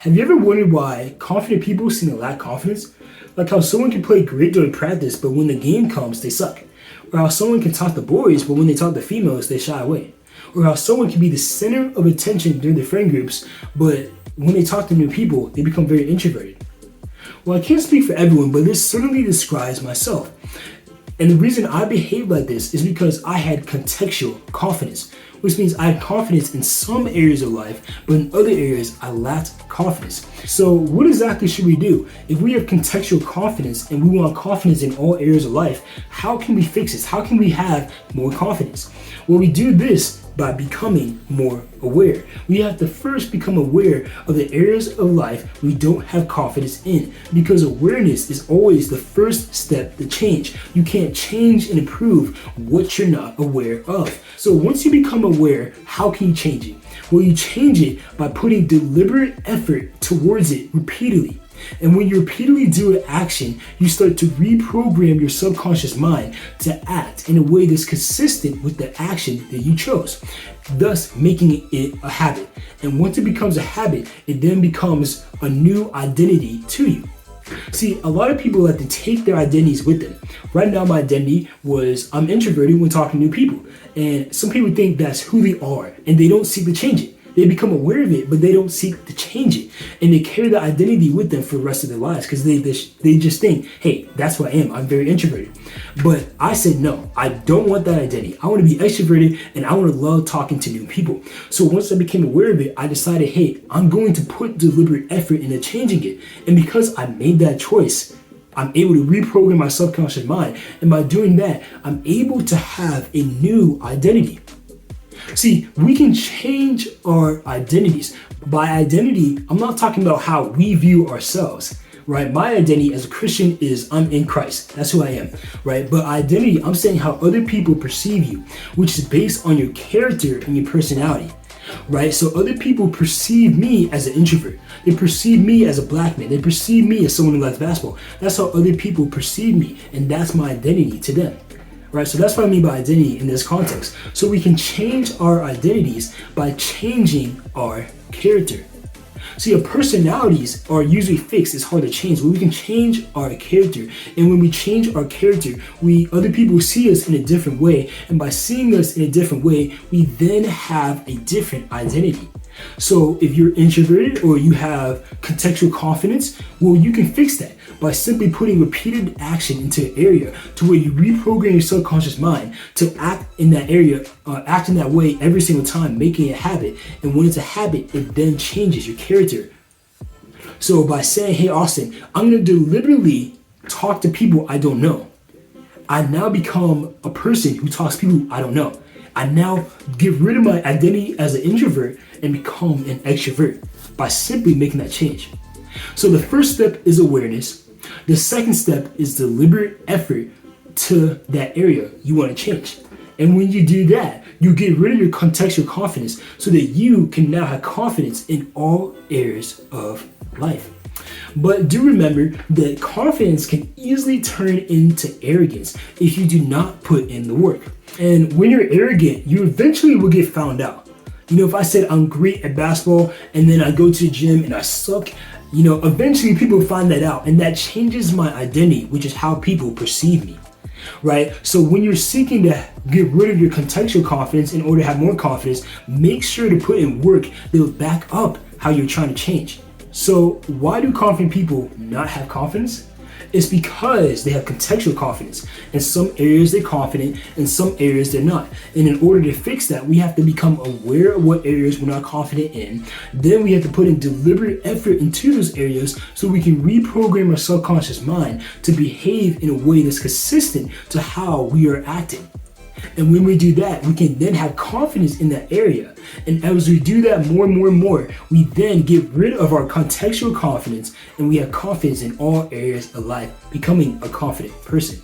Have you ever wondered why confident people seem to lack confidence? Like how someone can play great during practice, but when the game comes, they suck. Or how someone can talk to boys, but when they talk to females, they shy away. Or how someone can be the center of attention during their friend groups, but when they talk to new people, they become very introverted. Well, I can't speak for everyone, but this certainly describes myself. And the reason I behave like this is because I had contextual confidence, which means I had confidence in some areas of life, but in other areas I lacked confidence. So what exactly should we do? If we have contextual confidence and we want confidence in all areas of life, how can we fix this? How can we have more confidence? Well, we do this by becoming more aware. We have to first become aware of the areas of life we don't have confidence in, because awareness is always the first step to change. You can't change and improve what you're not aware of. So once you become aware, how can you change it? Well, you change it by putting deliberate effort towards it repeatedly. And when you repeatedly do an action, you start to reprogram your subconscious mind to act in a way that's consistent with the action that you chose, thus making it a habit. And once it becomes a habit, it then becomes a new identity to you. See, a lot of people like to take their identities with them. Right now, my identity was I'm introverted when talking to new people. And some people think that's who they are, and they don't seek to change it. They become aware of it, but they don't seek to change it. And they carry the identity with them for the rest of their lives because they just think, hey, that's who I am. I'm very introverted. But I said, no, I don't want that identity. I want to be extroverted and I want to love talking to new people. So once I became aware of it, I decided, hey, I'm going to put deliberate effort into changing it. And because I made that choice, I'm able to reprogram my subconscious mind. And by doing that, I'm able to have a new identity. See, we can change our identities. By identity, I'm not talking about how we view ourselves, right? My identity as a Christian is I'm in Christ. That's who I am, right? But identity, I'm saying how other people perceive you, which is based on your character and your personality, right? So other people perceive me as an introvert. They perceive me as a black man. They perceive me as someone who likes basketball. That's how other people perceive me, and that's my identity to them. Right, so that's what I mean by identity in this context. So we can change our identities by changing our character. See, our personalities are usually fixed. It's hard to change, but we can change our character. And when we change our character, other people see us in a different way. And by seeing us in a different way, we then have a different identity. So if you're introverted or you have contextual confidence, well, you can fix that by simply putting repeated action into an area to where you reprogram your subconscious mind to act in that area, act in that way every single time, making it a habit. And when it's a habit, it then changes your character. So by saying, hey, Austin, I'm going to deliberately talk to people I don't know, I now become a person who talks to people I don't know. I now get rid of my identity as an introvert and become an extrovert by simply making that change. So the first step is awareness. The second step is deliberate effort to that area you want to change. And when you do that, you get rid of your contextual confidence so that you can now have confidence in all areas of life. But do remember that confidence can easily turn into arrogance if you do not put in the work. And when you're arrogant, you eventually will get found out. You know, if I said I'm great at basketball and then I go to the gym and I suck, you know, eventually people find that out, and that changes my identity, which is how people perceive me, right? So when you're seeking to get rid of your contextual confidence in order to have more confidence, make sure to put in work that will back up how you're trying to change. So why do confident people not have confidence? It's because they have contextual confidence. In some areas they're confident, in some areas they're not. And in order to fix that, we have to become aware of what areas we're not confident in. Then we have to put in deliberate effort into those areas so we can reprogram our subconscious mind to behave in a way that's consistent to how we are acting. And when we do that, we can then have confidence in that area. And as we do that more and more and more, we then get rid of our contextual confidence and we have confidence in all areas of life, becoming a confident person.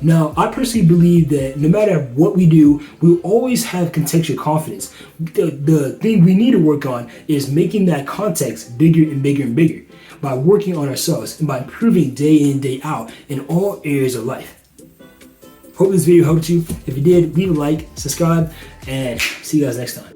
Now, I personally believe that no matter what we do, we'll always have contextual confidence. The thing we need to work on is making that context bigger and bigger and bigger by working on ourselves and by improving day in, day out in all areas of life. Hope this video helped you. If you did, leave a like, subscribe, and see you guys next time.